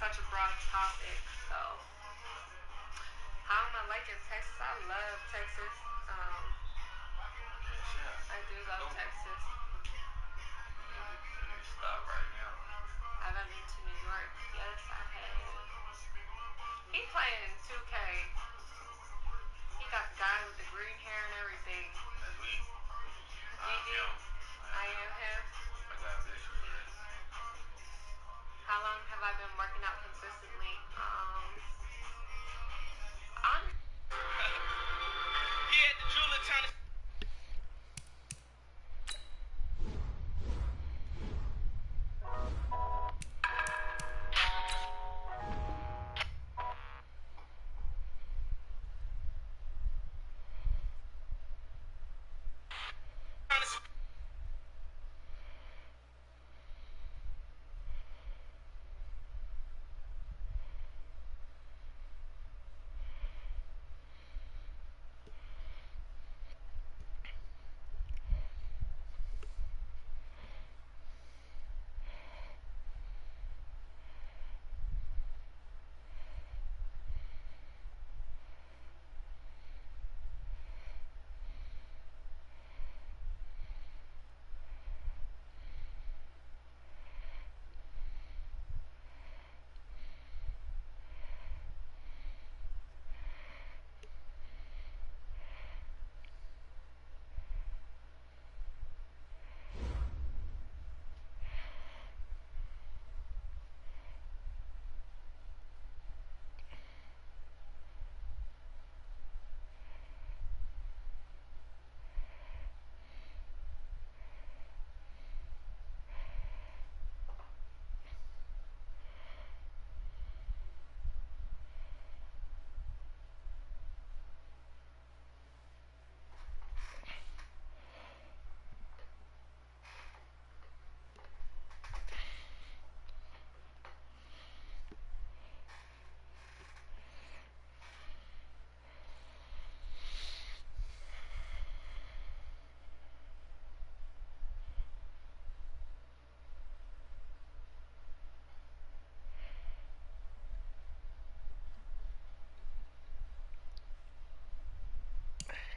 such a broad topic. So, how am I liking Texas? I love Texas. I do love Texas. Stop right now. Have I been to New York? Yes, I have. He playing 2K. He got the guy with the green hair and everything. That's me. I am him. I got a picture for this. How long have I been working out consistently? He had the jeweler trying to.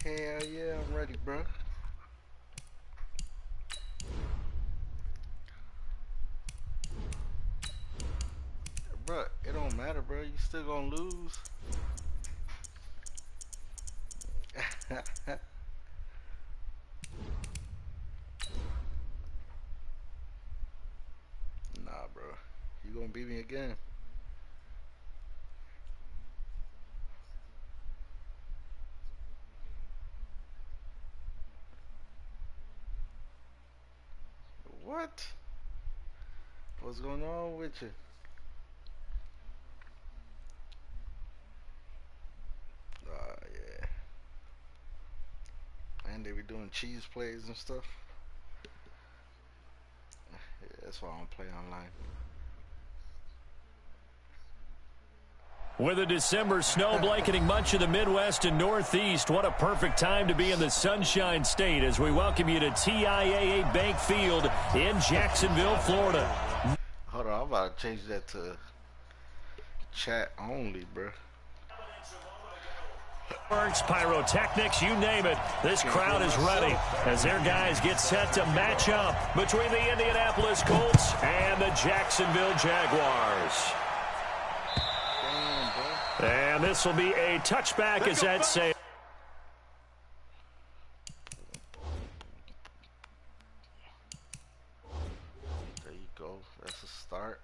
Hell yeah, I'm ready, bro. Bro, it don't matter, bro. You still gonna lose. Nah, bro. You gonna beat me again. What? What's going on with you? Yeah. And they be doing cheese plays and stuff. Yeah, that's why I don't play online. With a December snow blanketing much of the Midwest and Northeast, what a perfect time to be in the Sunshine State as we welcome you to TIAA Bank Field in Jacksonville, Florida. Hold on, I'm about to change that to chat only, bro. Fireworks, pyrotechnics, you name it. This crowd is ready as their guys get set to match up between the Indianapolis Colts and the Jacksonville Jaguars. And this will be a touchback as that saves. There you go. That's a start.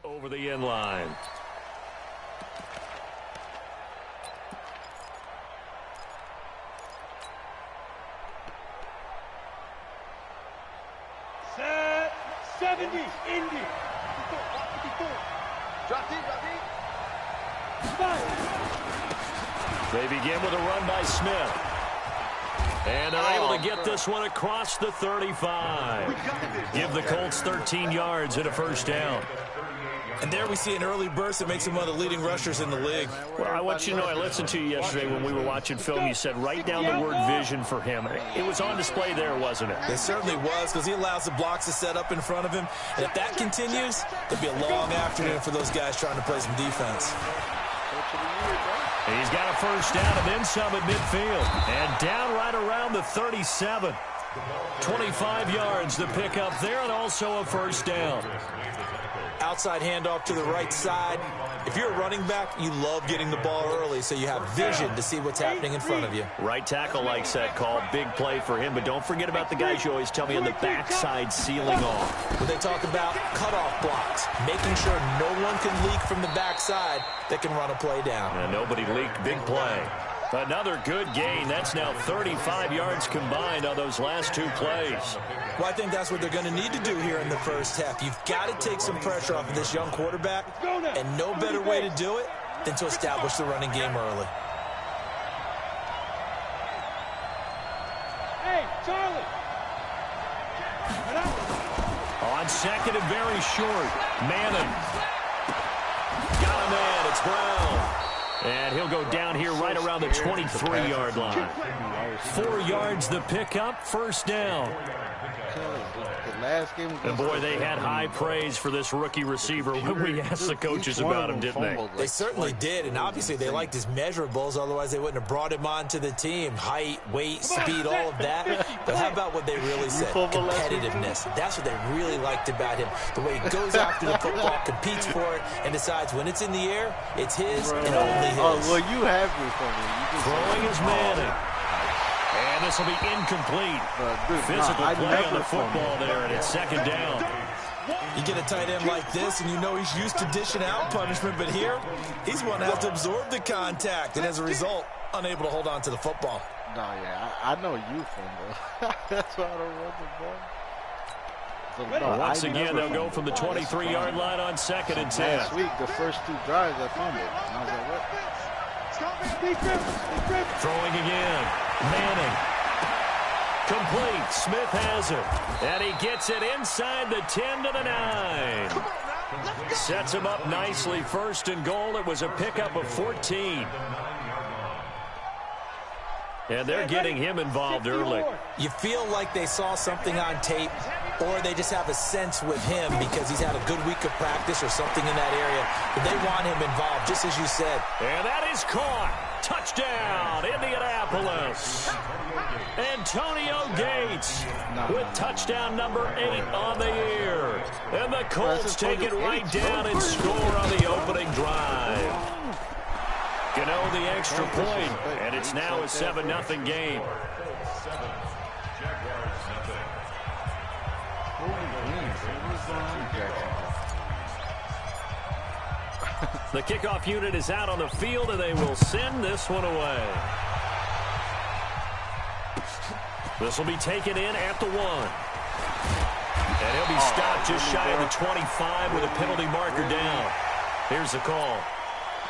Over the end line. Set 70, Indy. Drop deep. They begin with a run by Smith. And they're able to get this one across the 35. Give the Colts 13 yards and a first down. And there we see an early burst that makes him one of the leading rushers in the league. Well, I want you to know, I listened to you yesterday when we were watching film. You said write down the word vision for him. It was on display there, wasn't it? It certainly was, because he allows the blocks to set up in front of him. And if that continues, it'll be a long afternoon for those guys trying to play some defense. He's got a first down and then some at midfield. And down right around the 37. 25 yards to pick up there, and also a first down. Outside handoff to the right side. If you're a running back, you love getting the ball early so you have vision to see what's happening in front of you. Right tackle likes that call. Big play for him, but don't forget about the guys you always tell me on the backside sealing off. When they talk about cutoff blocks, making sure no one can leak from the backside that can run a play down. And nobody leaked. Big play. Another good gain. That's now 35 yards combined on those last two plays. Well, I think that's what they're going to need to do here in the first half. You've got to take some pressure off of this young quarterback, and no better way to do it than to establish the running game early. Hey, Charlie! On second and very short, Manning. Got a man. It's Brown. And he'll go down here right around the 23-yard line. 4 yards the pickup, first down. And boy, they had high praise for this rookie receiver when we asked the coaches about him, didn't they? They certainly did, and obviously they liked his measurables, otherwise they wouldn't have brought him onto the team. Height, weight, speed, all of that. But how about what they really said? Competitiveness. That's what they really liked about him. The way he goes after the football, competes for it, and decides when it's in the air, it's his and only his. Oh, well, you have me for me. Throwing is Manning. And this will be incomplete. Physical play on the football there, and it's second down. You get a tight end like this, and you know he's used to dishing out punishment, but here, he's one that has to absorb the contact, and as a result, unable to hold on to the football. No, yeah, I know you fumble. That's why I don't run the ball. Well, once again, they'll go from the 23-yard line on second and 10. Last week, the first two drives, I fumbled. And I was like, what? Throwing again. Manning. Complete. Smith has it. And he gets it inside the 10 to the 9. Sets him up nicely. First and goal. It was a pickup of 14. And they're getting him involved early. You feel like they saw something on tape, or they just have a sense with him because he's had a good week of practice or something in that area. But they want him involved, just as you said. And that is caught. Touchdown, Indianapolis. Antonio Gates with touchdown number 8 on the year. And the Colts take it right down and score on the opening drive. Gano the extra point, and it's now a 7-0 game. The kickoff unit is out on the field, and they will send this one away. This will be taken in at the 1. And he'll be stopped just shy of the 25 with a penalty marker down. Here's the call.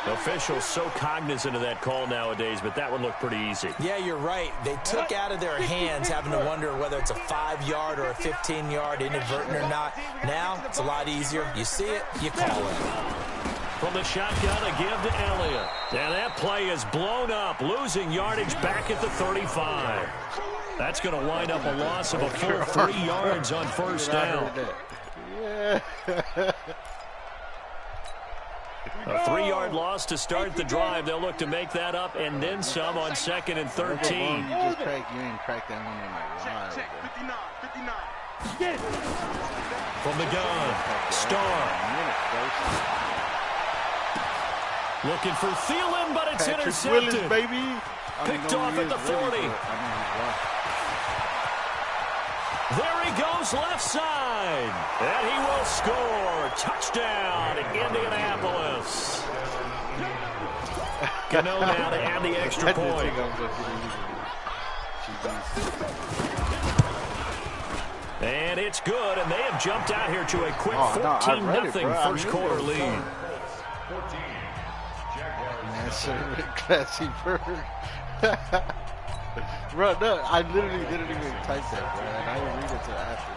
Officials so cognizant of that call nowadays, but that one looked pretty easy. Yeah, you're right. They took out of their hands having to wonder whether it's a 5-yard or a 15-yard, inadvertent or not. Now, it's a lot easier. You see it, you call it. From the shotgun, a give to Elliott. And that play is blown up, losing yardage back at the 35. That's going to wind up a loss of a full 3 yards on first down. Yeah. A 3-yard loss to start the drive. They'll look to make that up and then some on second and 13. You ain't cracked that one in my live. From the gun, Starr. Looking for Thielen, but it's Patrick intercepted. Willis, baby. Picked off at the 40. There he goes left side. And he will score. Touchdown, Indianapolis. Gano now to add the extra point. And it's good, and they have jumped out here to a quick 14-0 first quarter lead. Classy bird. Bro, no, I literally didn't even type that, bro. And I didn't read it until after.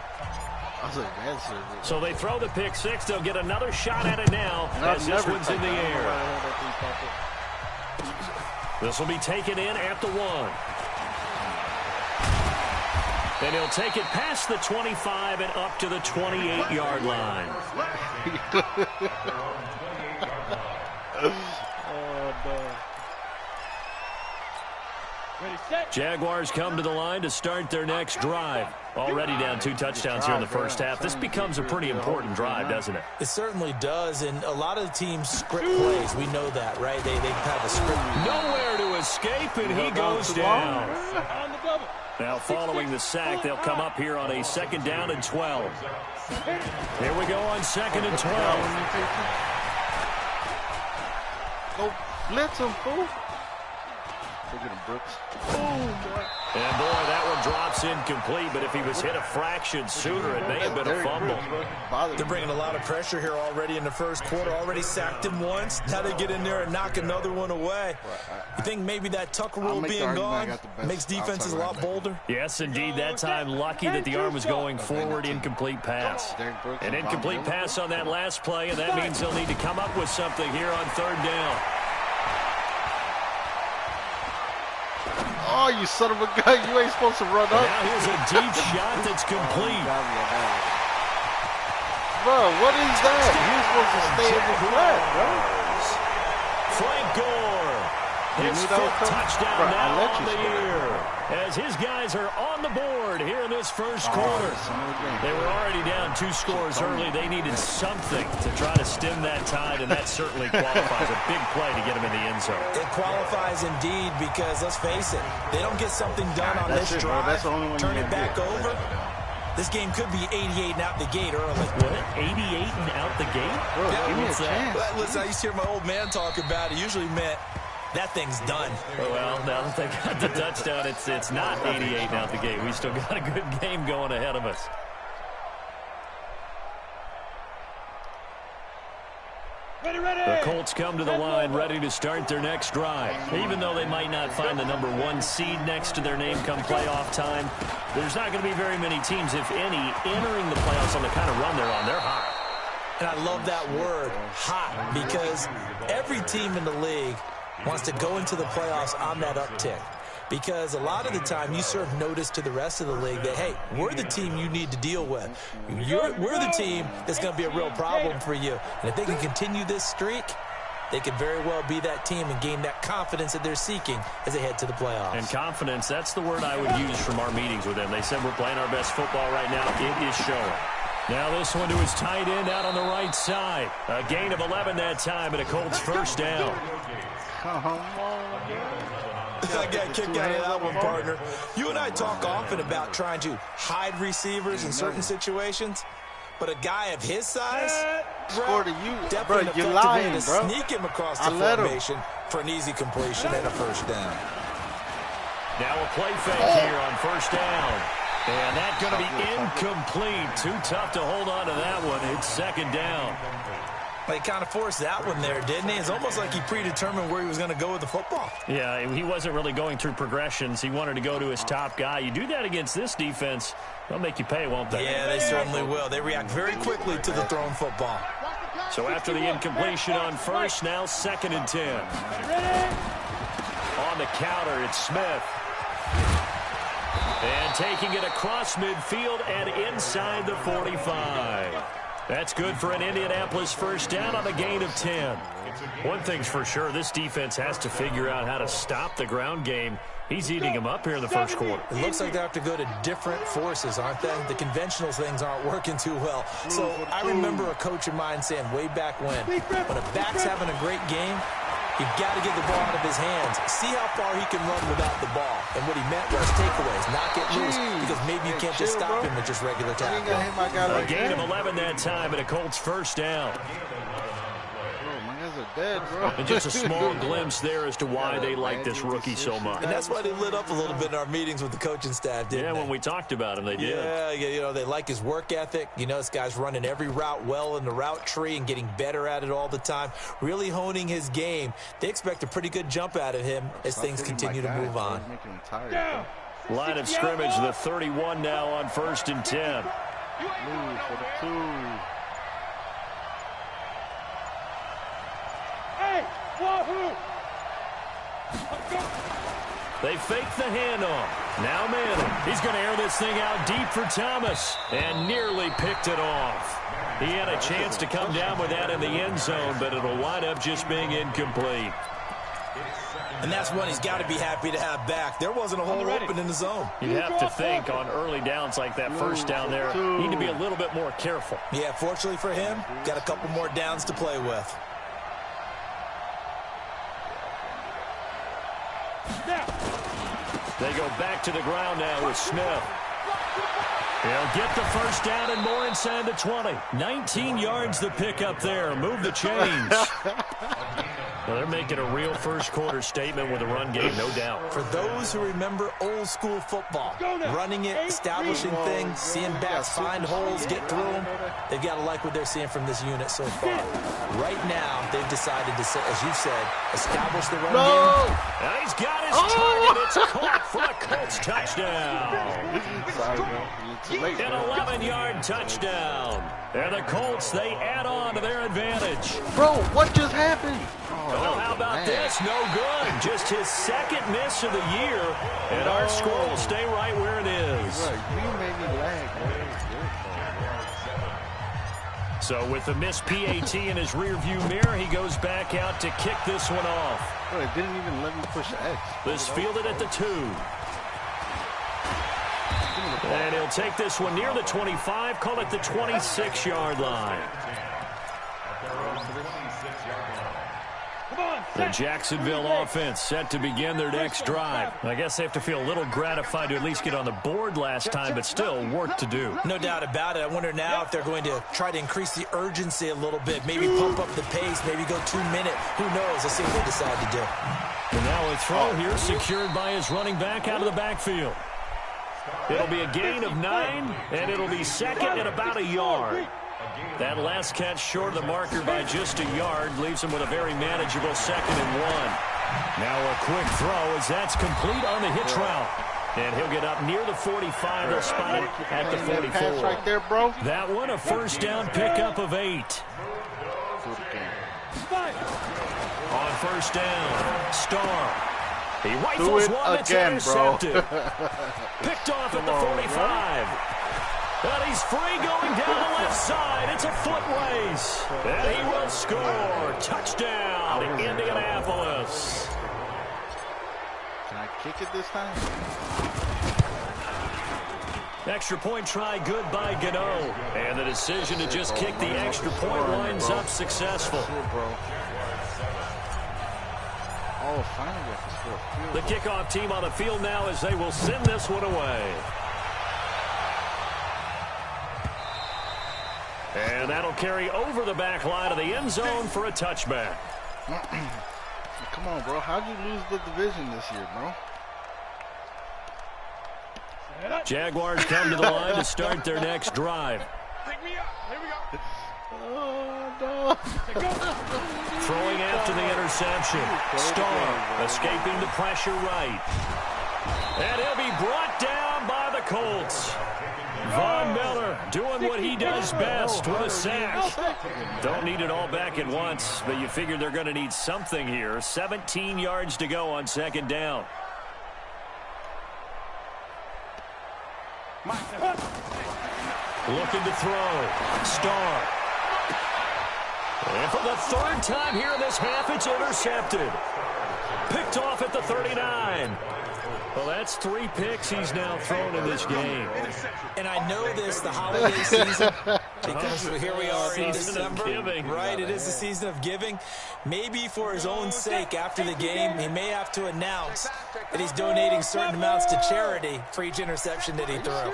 So they throw the pick six. They'll get another shot at it now as this one's in the air. This will be taken in at the 1. And he'll take it past the 25 and up to the 28-yard line. Jaguars come to the line to start their next drive. Already down 2 touchdowns here in the first half. This becomes a pretty important drive, doesn't it? It certainly does, and a lot of the teams script plays. We know that, right? They have a script. Nowhere to escape, and he goes down. Now following the sack, they'll come up here on a 2nd down and 12. Here we go on 2nd and 12. Go blitz him, fool. Look at him, Brooks. Boom, boy. And boy, that one drops incomplete, but if he was hit a fraction sooner, it may have been a fumble. They're bringing a lot of pressure here already in the first quarter. Already sacked him once. Now they get in there and knock another one away. You think maybe that Tucker rule being gone makes defenses a lot bolder? Yes, indeed. That time, lucky that the arm was going forward. Incomplete pass. An incomplete pass on that last play, and that means they'll need to come up with something here on 3rd down. Oh, you son of a gun. You ain't supposed to run up. Now here's a deep shot that's complete. Bro, what is that? You're supposed to stay in the flat, bro. Frank Gore. His 5th touchdown now on the year. As his guys are on the board here in this first quarter. They were already down 2 scores early. They needed something to try to stem that tide, and that certainly qualifies. A big play to get him in the end zone. It qualifies indeed because, let's face it, they don't get something done on this drive, turn it back over. This game could be 88 and out the gate early. What? 88 and out the gate? Bro, give me a chance. Listen, I used to hear my old man talk about it. Usually meant that thing's done. Well, now that they got the touchdown, it's not 88 out the gate. We still got a good game going ahead of us. The Colts come to the line ready to start their next drive. Even though they might not find the number 1 seed next to their name come playoff time, there's not going to be very many teams, if any, entering the playoffs on the kind of run they're on. They're hot. And I love that word, hot, because every team in the league wants to go into the playoffs on that uptick. Because a lot of the time you serve notice to the rest of the league that, hey, we're the team you need to deal with. We're the team that's going to be a real problem for you. And if they can continue this streak, they could very well be that team and gain that confidence that they're seeking as they head to the playoffs. And confidence, that's the word I would use from our meetings with them. They said we're playing our best football right now. It is showing. Now this one to his tight end out on the right side. A gain of 11 that time, and a Colts 1st down. I got kicked out of that one, partner. You and I talk often about trying to hide receivers in certain situations, but a guy of his size, definitely you're lying, to sneak him across the formation for an easy completion and a 1st down. Now a play fake here on 1st down. And that's going to be incomplete. Too tough to hold on to that one. It's 2nd down. He kind of forced that one there, didn't he? It's almost like he predetermined where he was going to go with the football. Yeah, he wasn't really going through progressions. He wanted to go to his top guy. You do that against this defense, they'll make you pay, won't they? Yeah, they certainly will. They react very quickly to the thrown football. So after the incompletion on 1st, now 2nd and 10. On the counter, it's Smith. And taking it across midfield and inside the 45. That's good for an Indianapolis 1st down on the gain of 10. One thing's for sure, this defense has to figure out how to stop the ground game. He's eating them up here in the first quarter. It looks like they have to go to different forces, aren't they? The conventional things aren't working too well. So I remember a coach of mine saying way back when a back's having a great game, you've got to get the ball out of his hands. See how far he can run without the ball. And what he meant was takeaways, not get loose, because maybe you can't just stop him with just regular tackling. A gain of 11 that time, and a Colts 1st down. Dead, bro. And just a small glimpse there as to why they like this rookie so much. And that's why they lit up a little bit in our meetings with the coaching staff, didn't they? Yeah, when we talked about him, they did. Yeah, you know, they like his work ethic. You know, this guy's running every route well in the route tree and getting better at it all the time, really honing his game. They expect a pretty good jump out of him as things continue to move on. Line of scrimmage, the 31 now on 1st and 10. Move for the 2. Hey, Wahoo! They fake the handoff. Now Manning. He's going to air this thing out deep for Thomas. And nearly picked it off. He had a chance to come down with that in the end zone, but it'll wind up just being incomplete. And that's one he's got to be happy to have back. There wasn't a hole open in the zone. You have to think on early downs like that first down there, you need to be a little bit more careful. Yeah, fortunately for him, got a couple more downs to play with. They go back to the ground now with Smith. He'll get the first down and more inside the 20. 19 yards the pick up there. Move the chains. Well, they're making a real first-quarter statement with a run game, no doubt. For those who remember old-school football, running it, establishing things, seeing backs find holes, get through them, they've got to like what they're seeing from this unit so far. Right now, they've decided to, as you said, establish the run game. Now he's got his target. It's caught for a Colts touchdown. An 11-yard touchdown. And the Colts, they add on to their advantage. Bro, what just happened? Well, how about this? No good. Just his second miss of the year. And our score will stay right where it is. Bro, you made me lag, bro. So with the missed PAT in his rearview mirror, he goes back out to kick this one off. Bro, it didn't even let me push X. This fielded at the 2. And he'll take this one near the 25, call it the 26-yard line. The Jacksonville offense set to begin their next drive. I guess they have to feel a little gratified to at least get on the board last time, but still work to do. No doubt about it. I wonder now if they're going to try to increase the urgency a little bit, maybe pump up the pace, maybe go 2-minute. Who knows? Let's see what they decide to do. And now a throw here secured by his running back out of the backfield. It'll be a gain of 9, and it'll be second at about a yard. That last catch short of the marker by just a yard leaves him with a very manageable 2nd and 1. Now a quick throw as that's complete on the hitch route. And he'll get up near the 45. They'll spot it at the 44. Right there, bro. That one, a first down pickup of 8. On first down, Starr. He rifles one that's intercepted. Picked off at the 45. And he's free going down the left side. It's a foot race. And he will score. Touchdown, Indianapolis. Can I kick it this time? Extra point try good by Gano. And the decision to just kick the extra point winds up successful. Oh, finally got to score. The kickoff team on the field now as they will send this one away. And that'll carry over the back line of the end zone for a touchback. Come on, bro. How'd you lose the division this year, bro? Jaguars come to the line to start their next drive. Oh, no. Throwing after the interception. Starr escaping the pressure right. And he'll be brought down by the Colts. Von Miller doing what he does best with a sack. Don't need it all back at once, but you figure they're going to need something here. 17 yards to go on 2nd down. Looking to throw. Starr. And for the 3rd time here in this half, it's intercepted. Picked off at the 39. Well, that's 3 picks he's now thrown in this game. And I know this, the holiday season, because here we are in December, right? It is the season of giving. Maybe for his own sake, after the game, he may have to announce that he's donating certain amounts to charity for each interception that he threw.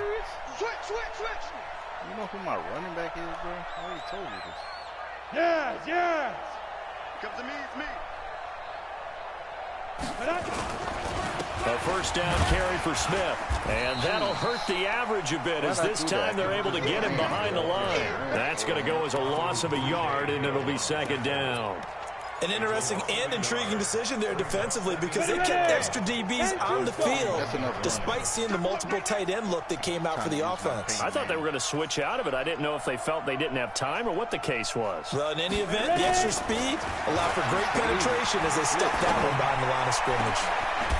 You know who my running back is, bro? I already told you this. Yes, yes. Come to me, it's me. A first down carry for Smith. And that'll hurt the average a bit as this time they're able to get him behind the line. That's going to go as a loss of a yard, and it'll be 2nd down. An interesting and intriguing decision there defensively because they kept extra DBs on the field despite seeing the multiple tight end look that came out for the offense. I thought they were going to switch out of it. I didn't know if they felt they didn't have time or what the case was. Well, in any event, the extra speed allowed for great penetration as they stepped that one behind the line of scrimmage.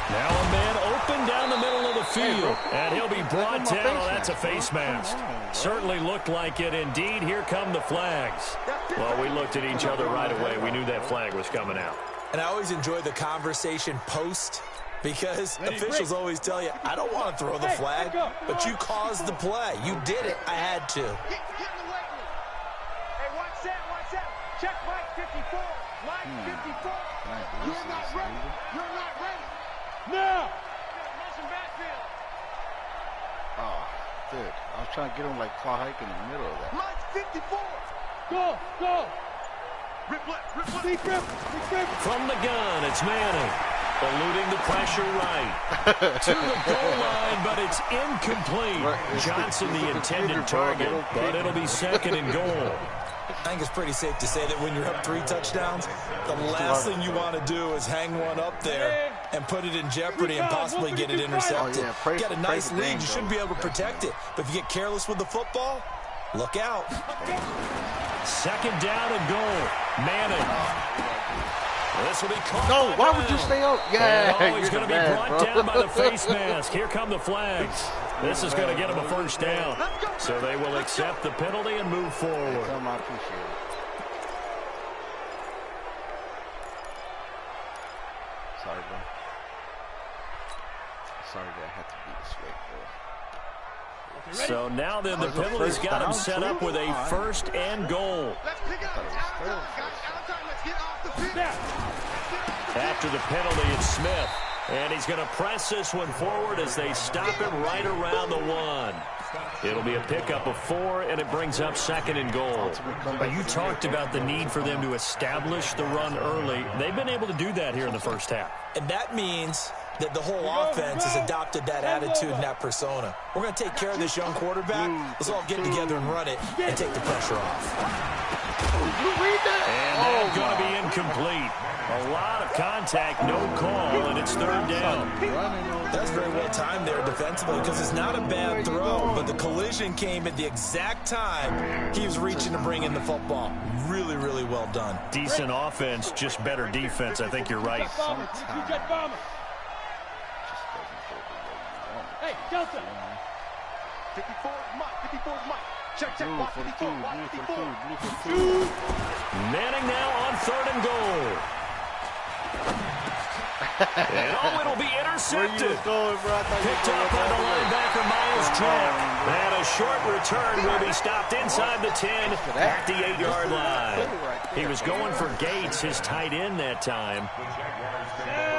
Now a man open down the middle of the field, and he'll be brought down. Oh, that's a face mask. Certainly looked like it. Indeed, here come the flags. Well, we looked at each other right away. We knew that flag was coming out. And I always enjoy the conversation post because officials always tell you, I don't want to throw the flag, but you caused the play. You did it. I had to. Get in the weight room. Hey, watch that. Check Mike 54. Mike 54. You're not ready. You're not ready. Now. Motion backfield. Oh, dude. I was trying to get him like Claw Hike in the middle of that. Mike 54. Go. Rip left. Deep rip. From the gun, it's Manning. Eluding the pressure right. To the goal line, but it's incomplete. Johnson the intended target, but it'll be second and goal. I think it's pretty safe to say that when you're up 3 touchdowns, the last thing you want to do is hang one up there and put it in jeopardy and possibly get it intercepted. You got a nice lead, you should be able to protect it. But if you get careless with the football, look out. Second down and goal. Manning. This will be caught. No, why would you stay up? Yeah, oh, he's going to be brought down by the face mask. Here come the flags. This is going to get him a first down. So they will accept the penalty and move forward. I appreciate it. Sorry, bro. Sorry that I had to be this way, bro. So now then the penalty's got him set up with a first and goal. Let's pick it up. Out time. Let's get off the field. After the penalty, it's Smith. And he's going to press this one forward as they stop him right around the 1. It'll be a pickup of 4, and it brings up second and goal. You talked about the need for them to establish the run early. They've been able to do that here in the first half. And that means that the whole offense has adopted that attitude and that persona. We're going to take care of this young quarterback. Let's all get together and run it and take the pressure off. And that's going to be incomplete. A lot of contact, no call, and it's third down. That's very well timed there defensively because it's not a bad throw, but the collision came at the exact time he was reaching to bring in the football. Really, really well done. Decent offense, just better defense. I think you're right. Hey, Delta. 54 Mike. Check. Watch 54. Manning now on third and goal. And it'll be intercepted. Picked up by the linebacker, Miles Track. And a short return will be stopped inside the 10 at the 8-yard line. He was going for Gates, his tight end that time.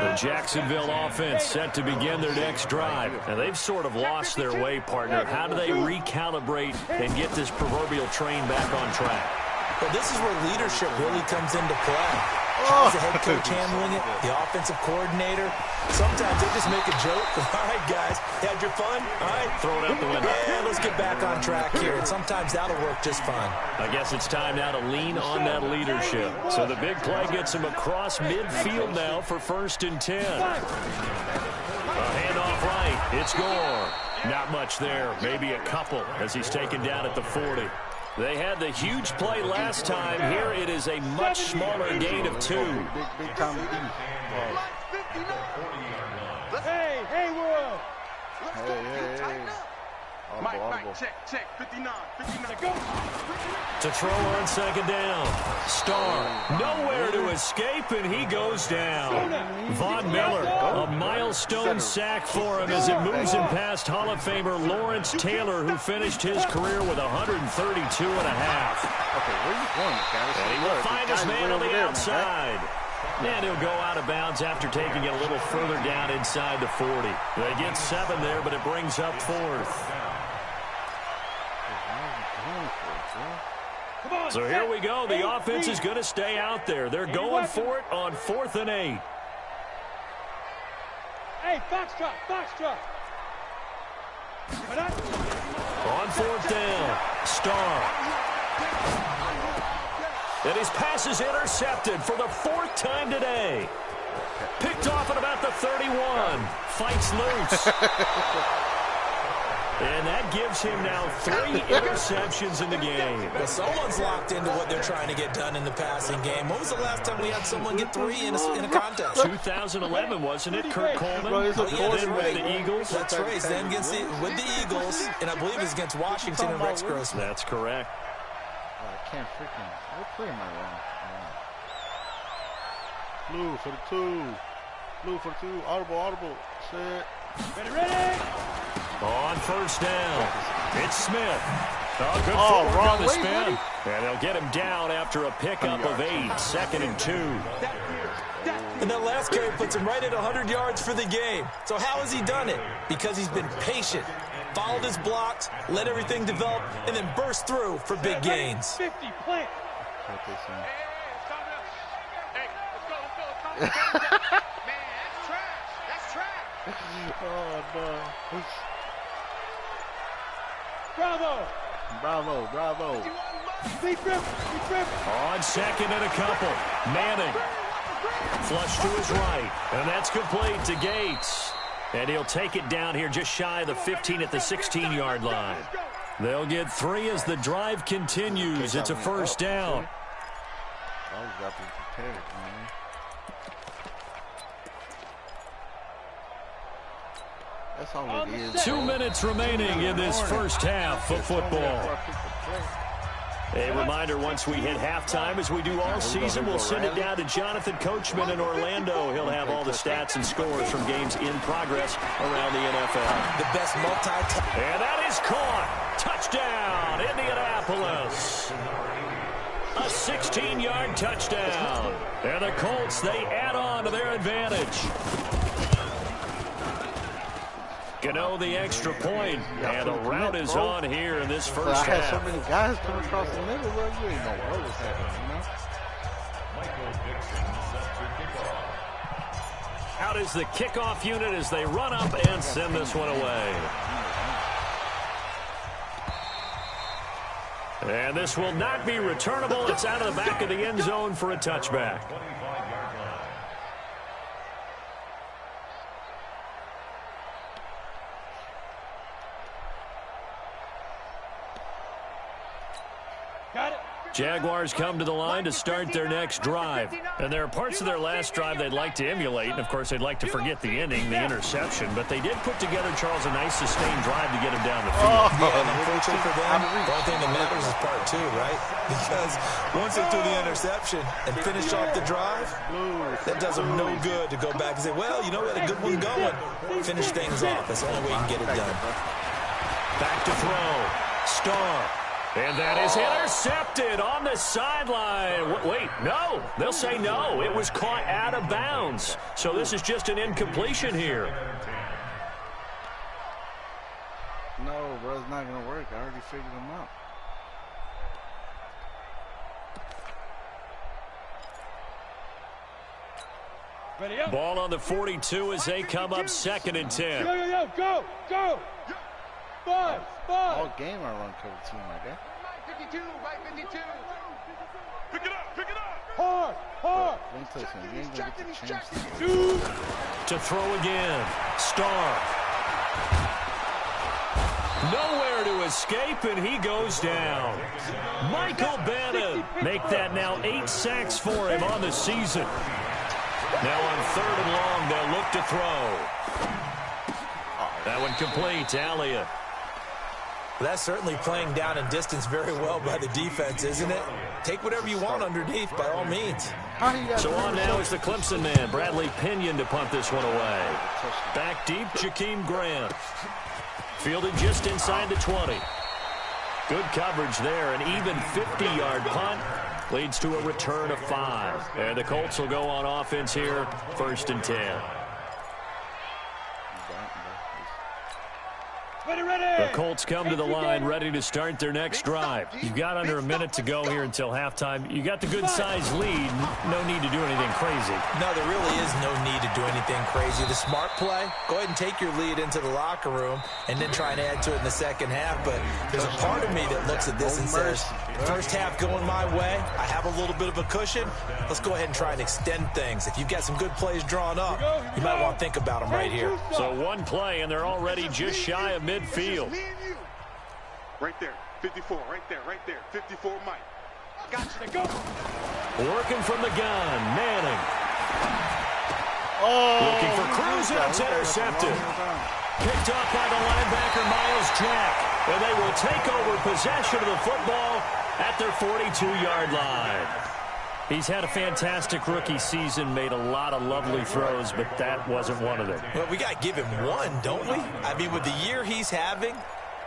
The Jacksonville offense set to begin their next drive. And they've sort of lost their way, partner. How do they recalibrate and get this proverbial train back on track? Well, this is where leadership really comes into play. How's the head coach handling it? The offensive coordinator? Sometimes they just make a joke. All right, guys, had your fun? All right. Throw it out the window. Yeah, let's get back on track here. And sometimes that'll work just fine. I guess it's time now to lean on that leadership. So the big play gets him across midfield now for first and 10. A handoff right. It's Gore. Not much there. Maybe a couple as he's taken down at the 40. They had the huge play last time. Here it is a much smaller gain of 2. Big time lead. Hey, world. Hey. Mike, check. 59. Go. To throw on second down. Starr nowhere to escape, and he goes down. Von Miller, a milestone sack for him as it moves him past Hall of Famer Lawrence Taylor, who finished his career with 132 and a half. Okay, where are you going, guys? And he will find his man on the outside. And he'll go out of bounds after taking it a little further down inside the 40. They get 7 there, but it brings up 4th. So here we go. The offense is going to stay out there. They're going for it on 4th and 8. Hey, Foxtrot. On 4th down, Starr. And his pass is intercepted for the 4th time today. Picked off at about the 31. Fights loose. And that gives him now 3 interceptions in the game. Well, someone's locked into what they're trying to get done in the passing game. When was the last time we had someone get 3 in a contest? 2011, wasn't it, Kurt Coleman? Then with the Eagles. That's right. Then with the Eagles, and I believe it's against Washington and Rex Grossman. That's correct. I can't freaking. What play am I wrong? Blue for the 2. Blue for the 2. Audible. Set. Ready. On first down, it's Smith. Oh, good footwork on the spin. And they'll get him down after a pickup of 8, 2nd and 2. And that last carry puts him right at 100 yards for the game. So how has he done it? Because he's been patient, followed his blocks, let everything develop, and then burst through for big gains. 50, plant. What they saying? Hey, let's go. Man, that's trash. Oh no! Bravo! Deep rip. On 2nd and a couple. Manning. Flush to his right. And that's complete to Gates. And he'll take it down here just shy of the 15 at the 16-yard line. They'll get 3 as the drive continues. It's a first down. Always got to be prepared, man. That's all it is. 2 minutes remaining in this first half of football. A reminder, once we hit halftime, as we do all season, we'll send it down to Jonathan Coachman in Orlando. He'll have all the stats and scores from games in progress around the NFL. The best And that is caught. Touchdown, Indianapolis. A 16-yard touchdown. And the Colts, they add on to their advantage. Gano the extra point, and the route is on here in this first half. I had so many guys come across the middle, bro. You ain't know what was happening, you know? Out is the kickoff unit as they run up and send this one away. And this will not be returnable. It's out of the back of the end zone for a touchback. Jaguars come to the line to start their next drive. And there are parts of their last drive they'd like to emulate. And, of course, they'd like to forget the ending, the interception. But they did put together, Charles, a nice sustained drive to get him down the field. And unfortunately for them, the only thing that matters is part 2, right? Because once they threw the interception and finished off the drive, that does them no good to go back and say, well, you know, we had a good one going. Finish things off. That's the only way you can get it done. Back to throw. Starr. And that is intercepted on the sideline. Wait, no. They'll say no. It was caught out of bounds. So this is just an incompletion here. No, bro, it's not going to work. I already figured them out. Ready up. Ball on the 42 as they come up 2nd and 10. Go. Five. All game I run cover 2, my guy. 52, right 52. Pick it up. Hard. Let me tell you something. You ain't going to get the chance to throw again. Starr. Nowhere to escape, and he goes down. Michael Bannon make that now 8 sacks for him on the season. Now on 3rd and long, they'll look to throw. That one complete to Elliott. Well, that's certainly playing down and distance very well by the defense, isn't it? Take whatever you want underneath, by all means. So on now is the Clemson man, Bradley Pinion, to punt this one away. Back deep, Jakeem Grant. Fielded just inside the 20. Good coverage there. An even 50-yard punt leads to a return of 5. And the Colts will go on offense here, 1st and 10. The Colts come to the line ready to start their next drive. You've got under a minute to go here until halftime. You got the good-sized lead. No need to do anything crazy. No, there really is no need to do anything crazy. The smart play, go ahead and take your lead into the locker room and then try and add to it in the second half. But there's a part of me that looks at this and says, First half going my way. I have a little bit of a cushion. Let's go ahead and try and extend things. If you've got some good plays drawn up, you might want to think about them right here. So one play, and they're already just shy of midfield. Right there, 54, right there, 54, Mike. Got you to go. Working from the gun, Manning. Looking for Cruz, and it's intercepted. Picked off by the linebacker, Miles Jack. And they will take over possession of the football at their 42-yard line. He's had a fantastic rookie season, made a lot of lovely throws, but that wasn't one of them. Well, we got to give him one, don't we? I mean, with the year he's having,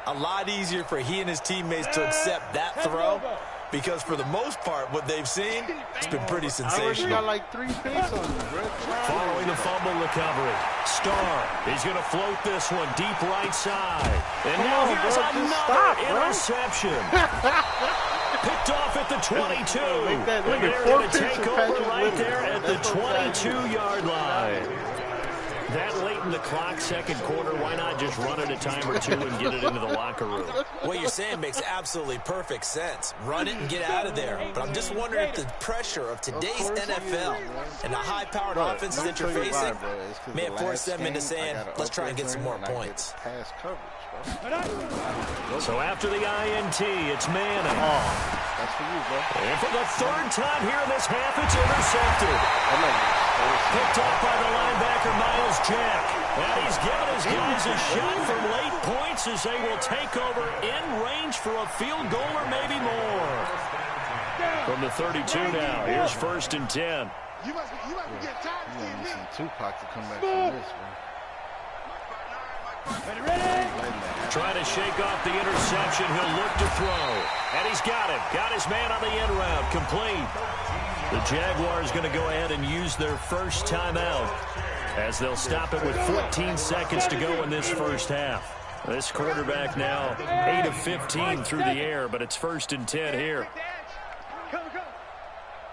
a lot easier for he and his teammates to accept that throw, because for the most part, what they've seen, it's been pretty sensational. I already got like 3 picks on you, bro. Following the fumble recovery, Starr is going to float this one deep right side. And now here's another interception. Picked off at the 22. And they're going to take over right there at the 22-yard line. That late in the clock, second quarter, why not just run it a time or two and get it into the locker room? What you're saying makes absolutely perfect sense. Run it and get out of there. But I'm just wondering if the pressure of today's NFL and the high-powered offenses that you're facing may have forced them into saying, let's try and get some more points. So after the INT, it's Manning. That's for you, bro. And for the third time here in this half, it's intercepted. Picked off by the linebacker, Miles Jack. And he's given his guys a shot for late points as they will take over in range for a field goal or maybe more. From the 32 now, here's 1st and 10. You must be getting tired of seeing me. Tupac to come back from this, man. Trying to shake off the interception. He'll look to throw. And he's got him. Got his man on the end route. Complete. The Jaguars going to go ahead and use their first timeout as they'll stop it with 14 seconds to go in this first half. This quarterback now 8 of 15 through the air, but it's 1st and 10 here. Come.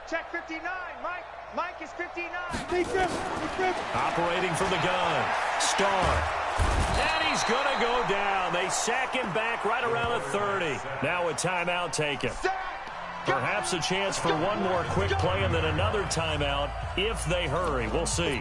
Check 59, Mike. Mike is 59. Operating from the gun. Starr. And he's going to go down. They sack him back right around the 30. Now a timeout taken. Perhaps a chance for one more quick play and then another timeout if they hurry. We'll see.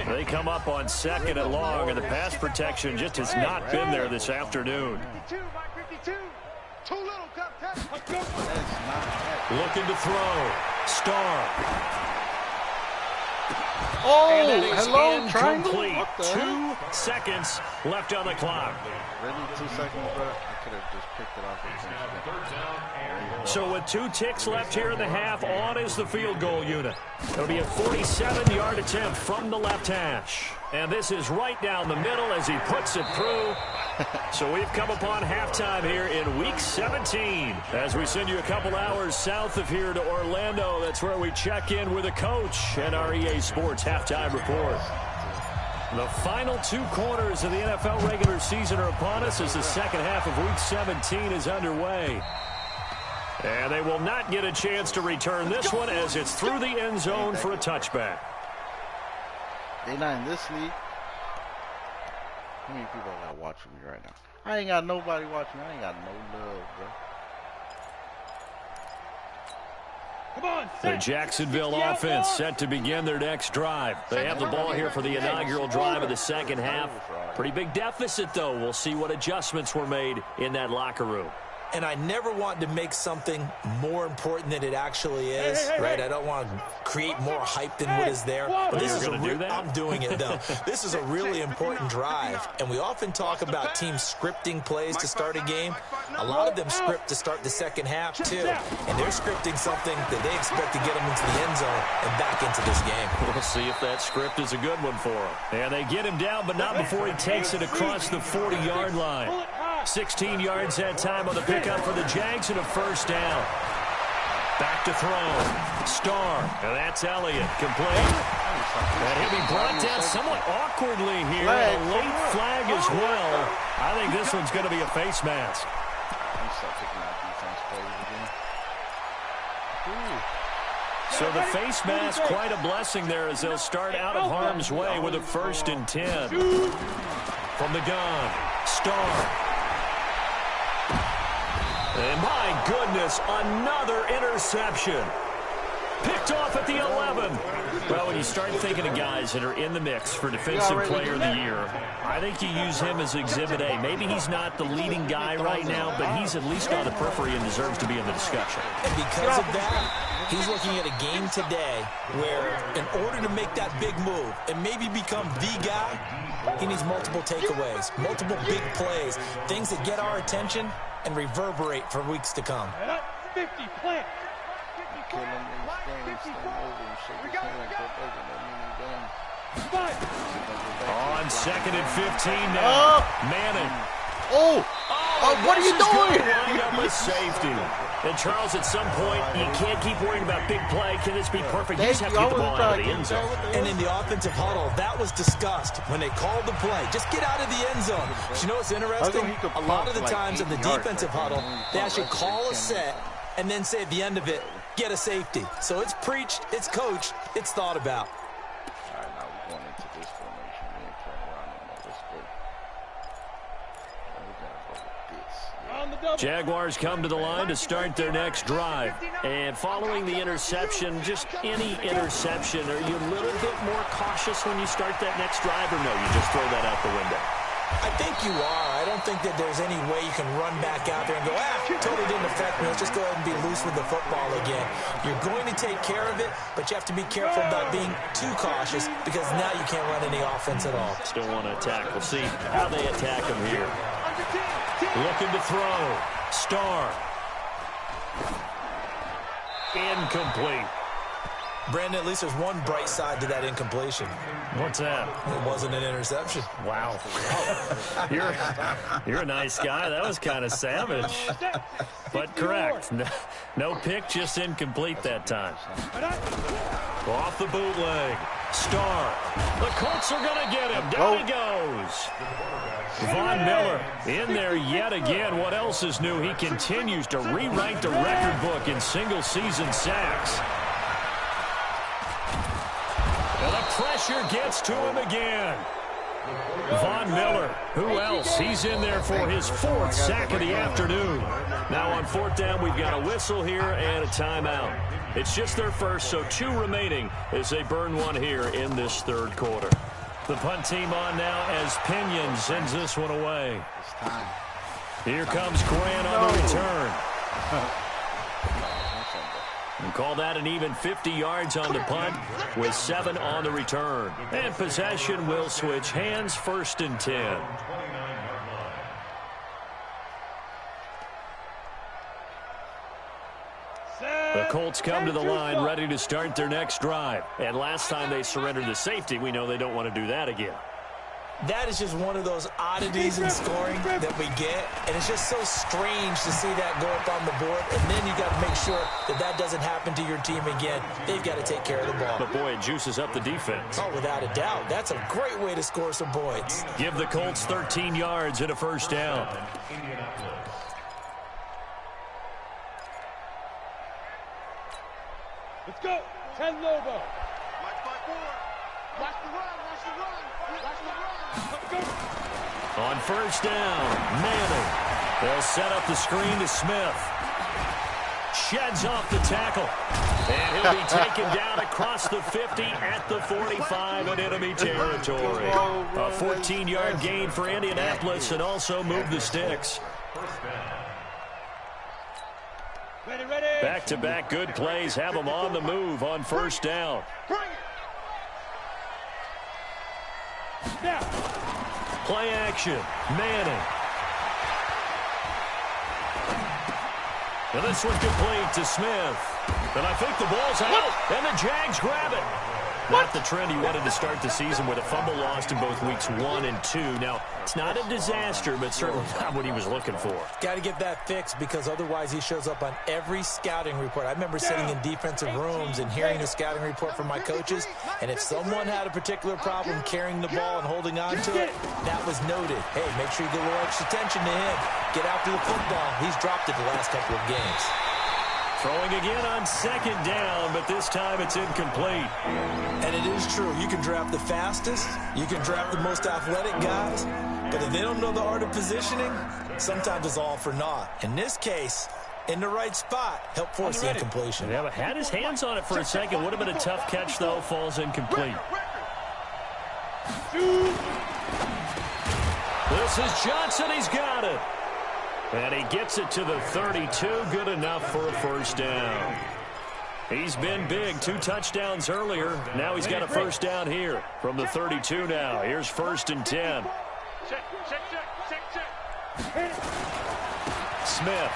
They come up on 2nd and long, and the pass protection just has not been there this afternoon. 52, Mike 52. Too little, Looking to throw. Starr. Hello, triangle. 2 seconds left on the clock. Really, 2 seconds, bro? I could have just picked it off. So with 2 ticks left here in the half, on is the field goal unit. It'll be a 47-yard attempt from the left hash. And this is right down the middle as he puts it through. So we've come upon halftime here in Week 17. As we send you a couple hours south of here to Orlando, that's where we check in with the coach and our EA Sports halftime report. The final 2 quarters of the NFL regular season are upon us as the second half of Week 17 is underway. And they will not get a chance to return this one as it's through the end zone for a touchback. They're not in this league. How many people I got watching me right now? I ain't got nobody watching me. I ain't got no love, bro. Come on, the Jacksonville offense set to begin their next drive. They have the ball here for the inaugural drive of the second half. Pretty big deficit, though. We'll see what adjustments were made in that locker room. And I never want to make something more important than it actually is, right? I don't want to create more hype than what is there. But this is I'm doing it, though. This is a really important drive, and we often talk about teams scripting plays to start a game. A lot of them script to start the second half, too. And they're scripting something that they expect to get them into the end zone and back into this game. We'll see if that script is a good one for them. And they get him down, but not before he takes it across the 40-yard line. 16 yards that time on the pickup for the Jags and a first down. Back to throw. Starr. And that's Elliott. Complete. And he'll be brought down somewhat awkwardly here. A late flag as well. I think this one's going to be a face mask. So the face mask, quite a blessing there as they'll start out of harm's way with a 1st and 10. From the gun, Starr. And my goodness, another interception. Picked off at the 11. Well, when you start thinking of guys that are in the mix for Defensive Player of the Year, I think you use him as Exhibit A. Maybe he's not the leading guy right now, but he's at least on the periphery and deserves to be in the discussion. And because of that, he's looking at a game today where in order to make that big move and maybe become the guy, he needs multiple takeaways, multiple big plays, things that get our attention and reverberate for weeks to come. 50, plant. On 2nd and 15 now. Manning. What are you doing? Wind up with safety. And Charles, at some point, you can't keep worrying about big play. Can this be perfect? You just have to get the ball out of the end zone. And in the offensive huddle, that was discussed when they called the play. Just get out of the end zone. But you know what's interesting? A lot of the times in the defensive huddle, they actually call a set and then say at the end of it, get a safety. So it's preached, it's coached, it's thought about. All right, now we're going into this formation. We ain't playing around no more. Let's go. We're going to go with this. Jaguars come to the line to start their next drive. And following the interception, just any interception, are you a little bit more cautious when you start that next drive, or no, you just throw that out the window? I think you are. I don't think that there's any way you can run back out there and go, totally didn't affect me. Let's just go ahead and be loose with the football again. You're going to take care of it, but you have to be careful about being too cautious because now you can't run any offense at all. Still want to attack. We'll see how they attack him here. Looking to throw. Starr. Incomplete. Brandon, at least there's one bright side to that incompletion. What's that? It wasn't an interception. Wow. You're a nice guy. That was kind of savage. But correct. No pick, just incomplete that time. Off the bootleg. Starr. The Colts are going to get him. Down he goes. Von Miller in there yet again. What else is new? He continues to rewrite the record book in single-season sacks. And the pressure gets to him again. Von Miller, who else? He's in there for his 4th sack of the afternoon. Now on 4th down, we've got a whistle here and a timeout. It's just their first, so 2 remaining as they burn one here in this 3rd quarter. The punt team on now as Pinion sends this one away. It's time. Here comes Grant on the return. And call that an even 50 yards on the punt with 7 on the return. And possession will switch hands, 1st and 10. The Colts come to the line ready to start their next drive. And last time they surrendered the safety, we know they don't want to do that again. That is just one of those oddities in scoring that we get, and it's just so strange to see that go up on the board, and then you got to make sure that that doesn't happen to your team again. They've got to take care of the ball. But, boy, it juices up the defense. Oh, without a doubt. That's a great way to score some points. Give the Colts 13 yards and a 1st down. Let's go. 10 Lobo. Watch my board. Watch the run. Watch the run. Watch the run. Let's go. On 1st down, Manning. They'll set up the screen to Smith. Sheds off the tackle. And he'll be taken down across the 50 at the 45 in enemy territory. A 14-yard gain for Indianapolis and also move the sticks. Ready, ready. Back-to-back good plays have them on the move on 1st down. Bring it. Now. Play action. Manning. And this one complete to Smith. And I think the ball's out. And the Jags grab it. Not the trend he wanted to start the season with a fumble lost in both weeks 1 and 2. Now, it's not a disaster, but certainly not what he was looking for. Got to get that fixed because otherwise he shows up on every scouting report. I remember sitting in defensive rooms and hearing the scouting report from my coaches, and if someone had a particular problem carrying the ball and holding on to it, that was noted. Hey, make sure you get a little extra attention to him. Get after the football. He's dropped it the last couple of games. Throwing again on second down, but this time it's incomplete. And it is true. You can draft the fastest. You can draft the most athletic guys. But if they don't know the art of positioning, sometimes it's all for naught. In this case, in the right spot, help force the incompletion. Yeah, but had his hands on it for a second. Would have been a tough catch, though. Falls incomplete. This is Johnson. He's got it. And he gets it to the 32. Good enough for a first down. He's been big. 2 touchdowns earlier. Now he's got a first down here from the 32 now. Here's 1st and 10. Smith.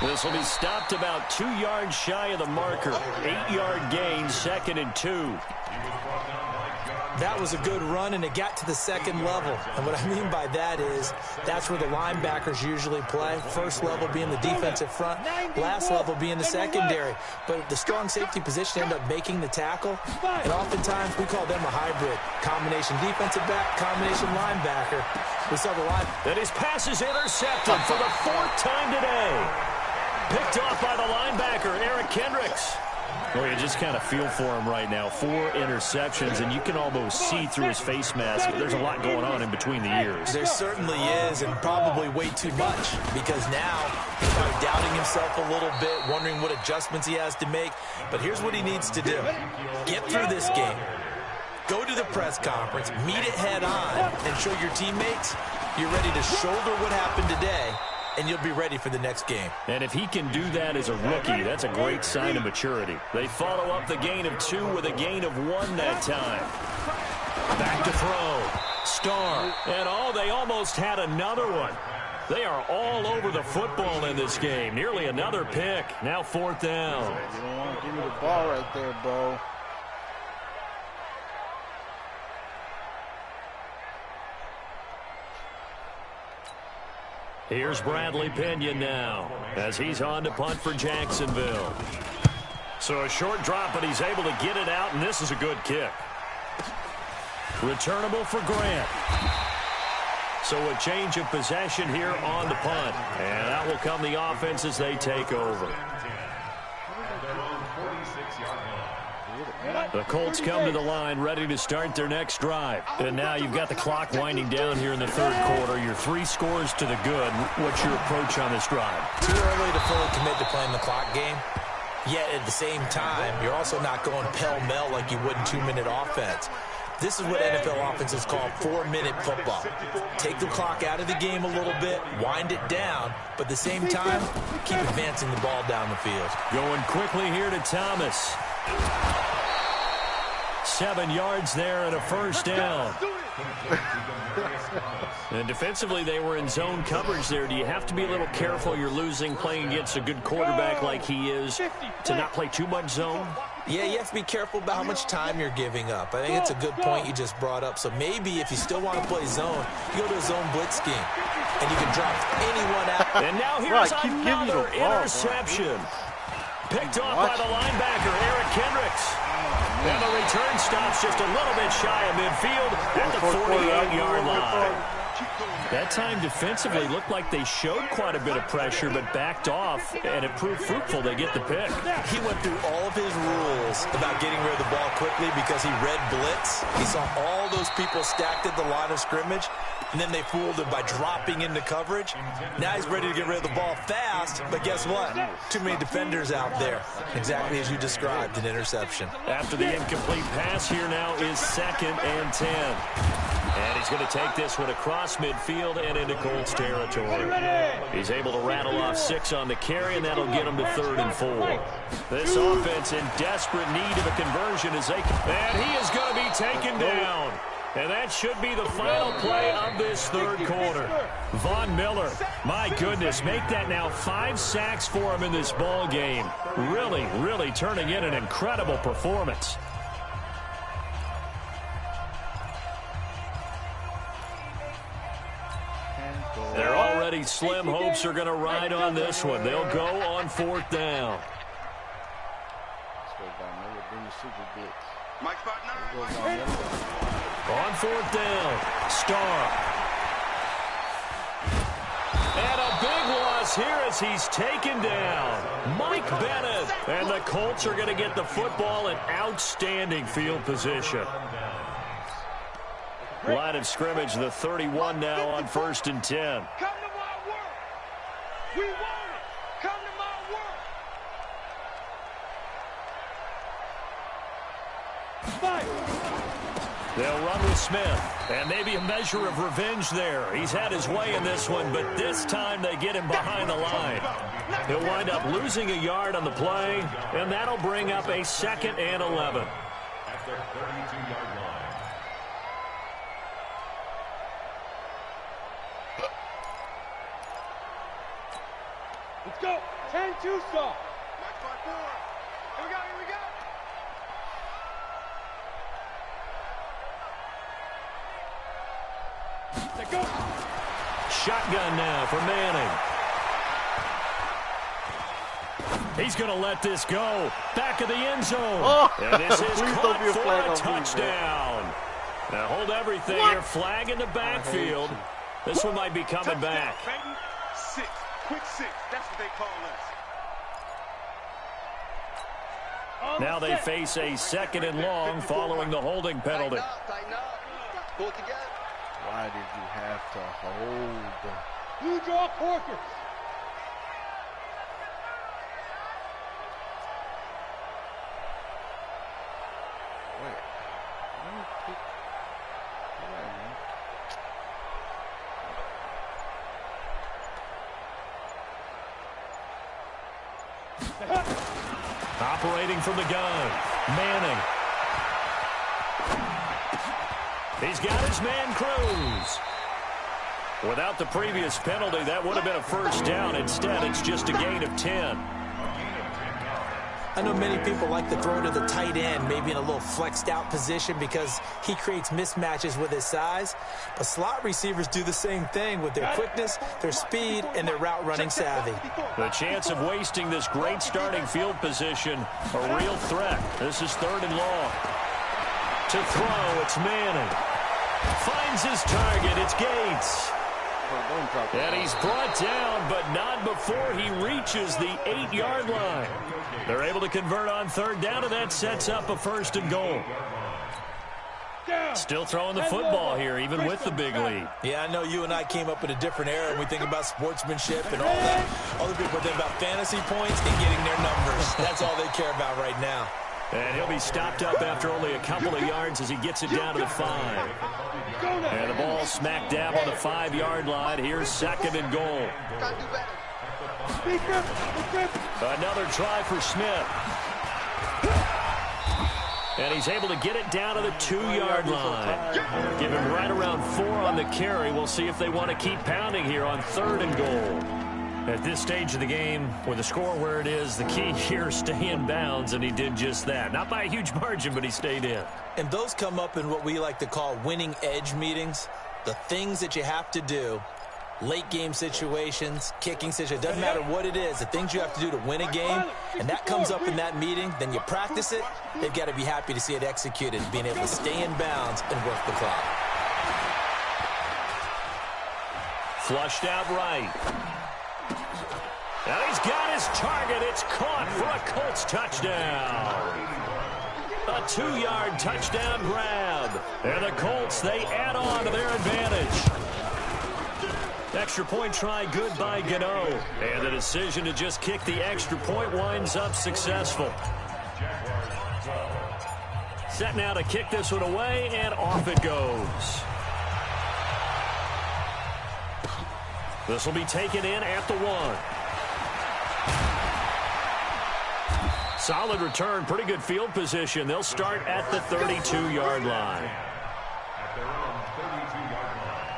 This will be stopped about 2 yards shy of the marker. 8-yard gain, 2nd and 2. That was a good run, and it got to the second level. And what I mean by that is that's where the linebackers usually play. First level being the defensive front, last level being the secondary. But the strong safety position ended up making the tackle. And oftentimes we call them a hybrid. Combination defensive back, combination linebacker. We saw the line. And his pass is intercepted for the 4th time today. Picked off by the linebacker, Eric Kendricks. Well, you just kind of feel for him right now. 4 interceptions, and you can almost see through his face mask. There's a lot going on in between the ears. There certainly is, and probably way too much, because now he's probably doubting himself a little bit, wondering what adjustments he has to make. But here's what he needs to do. Get through this game. Go to the press conference, meet it head on, and show your teammates you're ready to shoulder what happened today, and you'll be ready for the next game. And if he can do that as a rookie, that's a great sign of maturity. They follow up the gain of 2 with a gain of 1 that time. Back to throw. Starr. And they almost had another one. They are all over the football in this game. Nearly another pick. Now 4th down. You don't want to give me the ball right there, Bo. Here's Bradley Pinion now as he's on to punt for Jacksonville. So a short drop, but he's able to get it out, and this is a good kick. Returnable for Grant. So a change of possession here on the punt. And out will come the offense as they take over. The Colts come to the line ready to start their next drive. And now you've got the clock winding down here in the 3rd quarter. You're 3 scores to the good. What's your approach on this drive? Too early to fully commit to playing the clock game. Yet at the same time, you're also not going pell-mell like you would in 2-minute offense. This is what NFL offenses call 4-minute football. Take the clock out of the game a little bit, wind it down, but at the same time, keep advancing the ball down the field. Going quickly here to Thomas. 7 yards there and a first down. And defensively, they were in zone coverage there. Do you have to be a little careful? You're losing playing against a good quarterback like he is to not play too much zone? Yeah, you have to be careful about how much time you're giving up. I think it's a good point you just brought up. So maybe if you still want to play zone, you go to a zone blitz scheme, and you can drop anyone out. And now here's another interception. Picked off by the linebacker, Eric Kendricks. And the return stops just a little bit shy of midfield at the 48-yard line. That time defensively looked like they showed quite a bit of pressure but backed off, and it proved fruitful. They get the pick. He went through all of his rules about getting rid of the ball quickly because he read blitz. He saw all those people stacked at the line of scrimmage, and then they fooled him by dropping into coverage. Now he's ready to get rid of the ball fast, but guess what? Too many defenders out there. Exactly as you described, an interception. After the incomplete pass, here now is 2nd and 10. And he's going to take this one across midfield and into Colts territory. He's able to rattle off 6 on the carry, and that'll get him to 3rd and 4. This offense in desperate need of a conversion as they... And he is going to be taken down. And that should be the final play of this 3rd quarter. Von Miller, my goodness, make that now 5 sacks for him in this ball game. Really, really turning in an incredible performance. They're already slim hopes are going to ride on this one. They'll go on 4th down. On 4th down, Starr. And a big loss loss here as he's taken down. Mike Bennett. And the Colts are going to get the football in outstanding field position. Line of scrimmage, the 31 now on 1st and 10. Come to my work. We want it. Come to my work. Fight. They'll run with Smith. And maybe a measure of revenge there. He's had his way in this one, but this time they get him behind the line. He'll wind up losing a yard on the play, and that'll bring up a 2nd and 11. At the 32-yard line. Let's go. 10-2 stop. Match by 4. Here we go. Here we go. Let's go. Shotgun now for Manning. He's going to let this go. Back of the end zone. Oh, and this is caught be a for flag a on me, touchdown. Now hold everything here. Flag in the backfield. This one might be coming back. Baby. 6. Quick 6. That's what they call us. Now they face a 2nd and long following the holding penalty. Tighten up. Pull it together. Why did you have to hold? You draw Corkers. Wait. Let me pick. Operating from the gun. Manning. He's got his man Cruz. Without the previous penalty, that would have been a 1st down. Instead, it's just a gain of 10. I know many people like to throw to the tight end, maybe in a little flexed out position because he creates mismatches with his size. But slot receivers do the same thing with their quickness, their speed, and their route running savvy. The chance of wasting this great starting field position, a real threat. This is 3rd and long. To throw, it's Manning. Finds his target, it's Gates. And he's brought down, but not before he reaches the 8-yard line. They're able to convert on 3rd down, and that sets up a 1st and goal. Still throwing the football here, even with the big lead. Yeah, I know you and I came up in a different era, and we think about sportsmanship and all that. Other people think about fantasy points and getting their numbers. That's all they care about right now. And he'll be stopped up after only a couple of yards as he gets it down to the 5. And the ball smack dab on the 5-yard line. Here's 2nd and goal. Another try for Smith. And he's able to get it down to the 2-yard line. Give him right around 4 on the carry. We'll see if they want to keep pounding here on 3rd and goal. At this stage of the game, with the score where it is, the key here is stay in bounds, and he did just that. Not by a huge margin, but he stayed in. And those come up in what we like to call winning edge meetings. The things that you have to do, late game situations, kicking situations, doesn't matter what it is, the things you have to do to win a game, and that comes up in that meeting, then you practice it, they've got to be happy to see it executed, being able to stay in bounds and work the clock. Flushed out right. Now he's got his target. It's caught for a Colts touchdown. A 2-yard touchdown grab. And the Colts, they add on to their advantage. Extra point try good by Gano. And the decision to just kick the extra point winds up successful. Set now to kick this one away, and off it goes. This will be taken in at the 1. Solid return, pretty good field position. They'll start at the 32-yard line. At their own 32-yard line.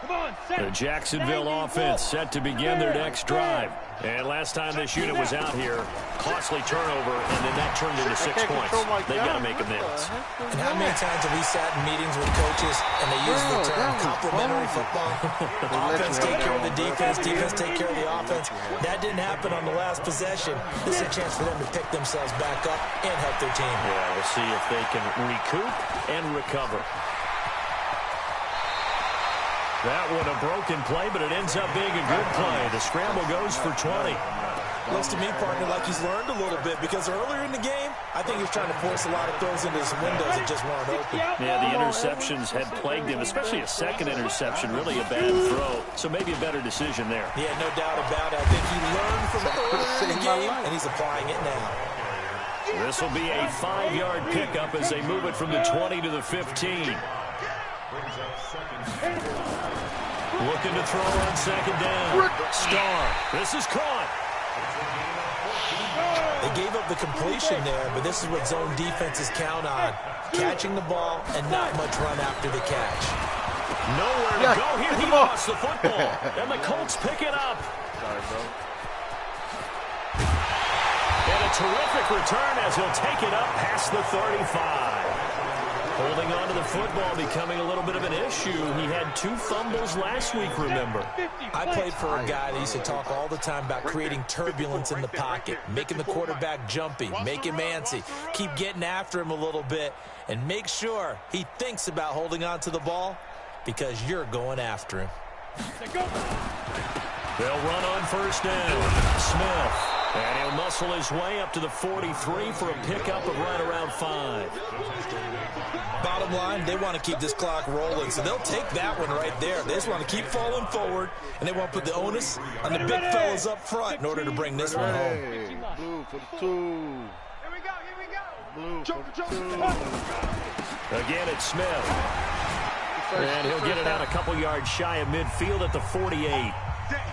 Come on, set. The Jacksonville offense set to begin their next drive. And last time this unit was out here, costly turnover, and then that turned into 6 points. They've got to make amends. And how many times have we sat in meetings with coaches and they use the term complementary football? Offense take care of the defense, defense take care of the offense. That didn't happen on the last possession. This is a chance for them to pick themselves back up and help their team. Yeah, we'll see if they can recoup and recover. That one a broken play, but it ends up being a good play. The scramble goes for 20. Looks to me, partner, like he's learned a little bit because earlier in the game, I think he was trying to force a lot of throws into his windows that just weren't open. Yeah, the interceptions had plagued him, especially a second interception, really a bad throw. So maybe a better decision there. Yeah, no doubt about it. I think he learned from earlier in the game, and he's applying it now. This will be a 5-yard pickup as they move it from the 20 to the 15. Looking to throw on second down. Starr. This is caught. They gave up the completion there, but this is what zone defenses count on. Catching the ball and not much run after the catch. Nowhere to go here. He lost the football. And the Colts pick it up. Sorry, bro. And a terrific return as he'll take it up past the 35. Holding on to the football becoming a little bit of an issue. He had 2 fumbles last week, remember. I played for a guy that used to talk all the time about creating turbulence in the pocket, making the quarterback jumpy, make him antsy, keep getting after him a little bit, and make sure he thinks about holding on to the ball because you're going after him. They'll run on first down. Smith. And he'll muscle his way up to the 43 for a pickup of right around 5. Bottom line, they want to keep this clock rolling, so they'll take that one right there. They just want to keep falling forward, and they want to put the onus on the big fellas up front in order to bring this one home. Blue for the 2. Here we go, here we go. Blue for the 2. Again, it's Smith. And he'll get it out a couple yards shy of midfield at the 48.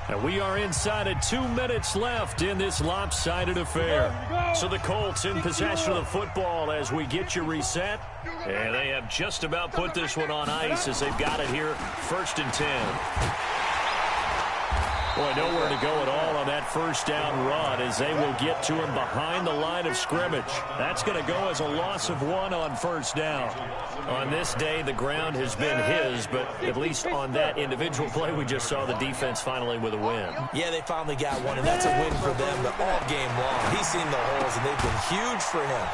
And we are inside of 2 minutes left in this lopsided affair. So the Colts in possession of the football as we get you reset. And they have just about put this one on ice as they've got it here, 1st and 10. Boy, nowhere to go at all on that first down run as they will get to him behind the line of scrimmage. That's going to go as a loss of 1 on first down. On this day, the ground has been his, but at least on that individual play, we just saw the defense finally with a win. Yeah, they finally got one, and that's a win for them, but all game long. He's seen the holes, and they've been huge for him.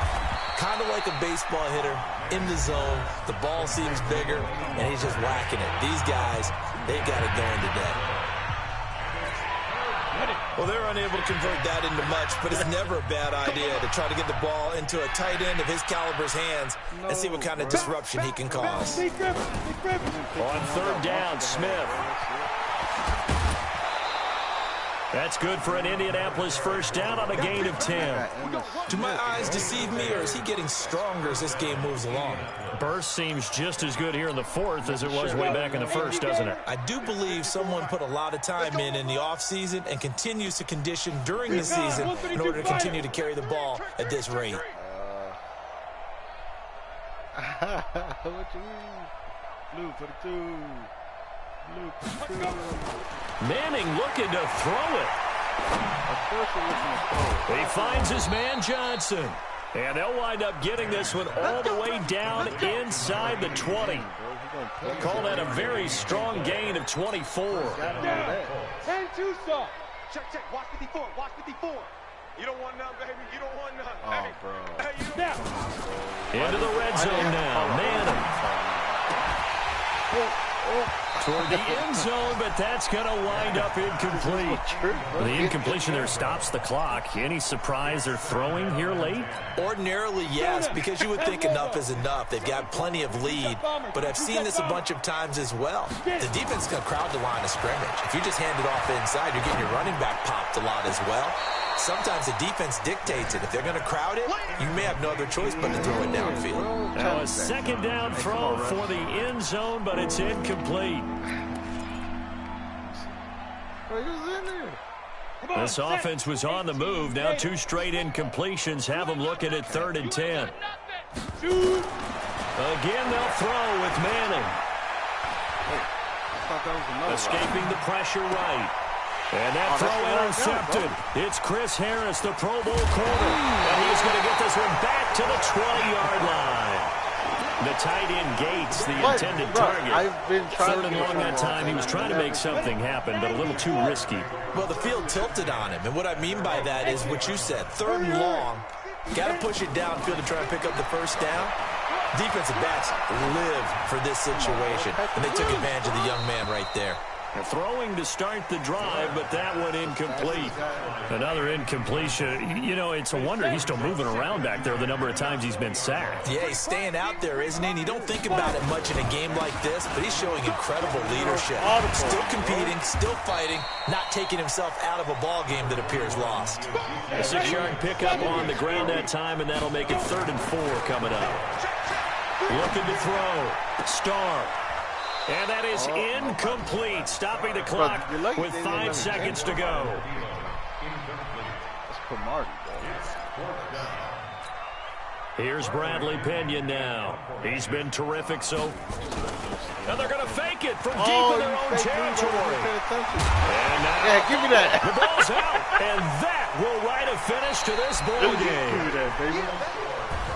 Kind of like a baseball hitter in the zone. The ball seems bigger, and he's just whacking it. These guys, they've got it going today. Well, they're unable to convert that into much, but it's never a bad idea to try to get the ball into a tight end of his caliber's hands and see what kind of disruption he can cause. On third down, Smith. That's good for an Indianapolis first down on a gain of 10. Do my eyes deceive me, or is he getting stronger as this game moves along? Burst seems just as good here in the 4th as it was way back in the 1st, doesn't it? I do believe someone put a lot of time in the offseason and continues to condition during the season in order to continue to carry the ball at this rate. What you mean? Blue for the 2. Blue for the 2. Manning looking to throw it. Of course they're looking to throw it. He finds his man Johnson. And they'll wind up getting this one all the way down inside the 20. Call that a very strong gain of 24. And 2 saw. Check, check. Watch 54. Watch 54. You don't want none, baby. You don't want none. Oh, hey, bro. Hey, you don't. Into the red zone now. Manning. Toward the end zone, but that's going to wind up incomplete. The incompletion there stops the clock. Any surprise they're throwing here late? Ordinarily, yes, because you would think enough is enough. They've got plenty of lead, but I've seen this a bunch of times as well. The defense is going to crowd the line of scrimmage. If you just hand it off inside, you're getting your running back popped a lot as well. Sometimes the defense dictates it. If they're going to crowd it, you may have no other choice but to throw it downfield. Now a second down throw for the end zone, but it's incomplete. This offense was on the move. Now 2 straight incompletions have them looking at 3rd and 10. Again, they'll throw with Manning. Escaping the pressure right. And that throw intercepted. It's Chris Harris, the Pro Bowl corner. And he's going to get this one back to the 20-yard line. The tight end Gates, the intended target. I've been trying 3rd and long that time. He was trying to make something happen, but a little too risky. Well, the field tilted on him. And what I mean by that is what you said. 3rd and long. Got to push it downfield to try and pick up the first down. But if you just hand it off inside, you're getting your running back popped a lot as well. Sometimes the defense is going to crowd the line of scrimmage. If you just hand it off inside, you're getting your running back popped a lot as well. Got to push it downfield to try and pick up the first down. Defensive backs live for this situation, and they took advantage of the young man right there. Throwing to start the drive, but that one incomplete. Another incompletion. You know, it's a wonder he's still moving around back there the number of times he's been sacked. Yeah, he's staying out there, isn't he? And you don't think about it much in a game like this, but he's showing incredible leadership. Still competing, still fighting, not taking himself out of a ball game that appears lost. A 6-yard pickup on the ground that time, and that'll make it 3rd and 4 coming up. Looking to throw. Starr. And that is incomplete, stopping the clock with 5 seconds to go. Let's put Marty, Here's Bradley Pinion now. He's been terrific, so... Now they're going to fake it from deep in their own territory. And now... Yeah, give me that. The ball's out, and that will write a finish to this ball game. Give me that, baby.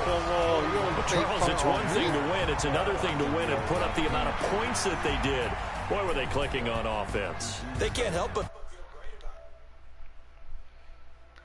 Come on, Charles, it's one thing to win. It's another thing to win and put up the amount of points that they did. Boy, were they clicking on offense. They can't help but